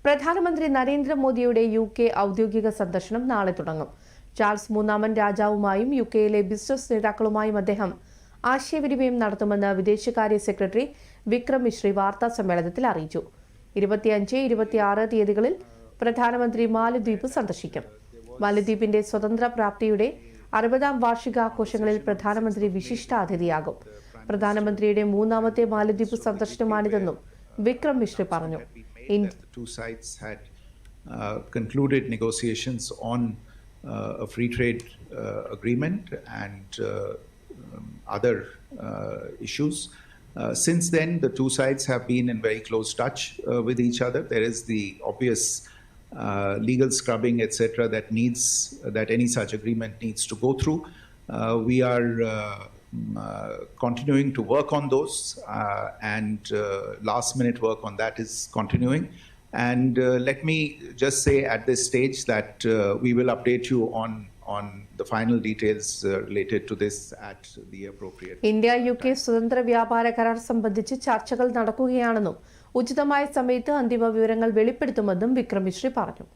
പ്രധാനമന്ത്രി നരേന്ദ്രമോദിയുടെ UK ഔദ്യോഗിക സന്ദർശനം നാളെ തുടങ്ങും. ചാൾസ് മൂന്നാമൻ രാജാവുമായും UKയിലെ ബിസിനസ് നേതാക്കളുമായും അദ്ദേഹം ആശയവിനിമയം നടത്തുമെന്ന് വിദേശകാര്യ സെക്രട്ടറി വിക്രം മിശ്രി വാർത്താ സമ്മേളനത്തിൽ അറിയിച്ചു. 25-26 തീയതികളിൽ പ്രധാനമന്ത്രി മാലദ്വീപ് സന്ദർശിക്കും. മാലദ്വീപിന്റെ സ്വതന്ത്ര പ്രാപ്തിയുടെ 60ാം വാർഷികാഘോഷങ്ങളിൽ പ്രധാനമന്ത്രി വിശിഷ്ടാതിഥിയാകും. പ്രധാനമന്ത്രിയുടെ മൂന്നാമത്തെ മാലദ്വീപ് സന്ദർശനമാണിതെന്നും വിക്രം മിശ്രി പറഞ്ഞു. The two sides had concluded negotiations on a free trade agreement and other issues. Since then, the two sides have been in very close touch with each other. There is the obvious legal scrubbing, etc., that any such agreement needs to go through. We are continuing to work on those, and last minute work on that is continuing. And let me just say at this stage that we will update you on the final details related to this at the appropriate. India-UK സ്വതന്ത്ര വ്യാപാര കരാർ സംബന്ധിച്ച് ചർച്ചകൾ നടക്കുകയാണെന്നും ഉചിതമായ സമയത്ത് അന്തിമ വിവരങ്ങൾ വെളിപ്പെടുത്തുമെന്നും വിക്രം മിശ്രി പറഞ്ഞു.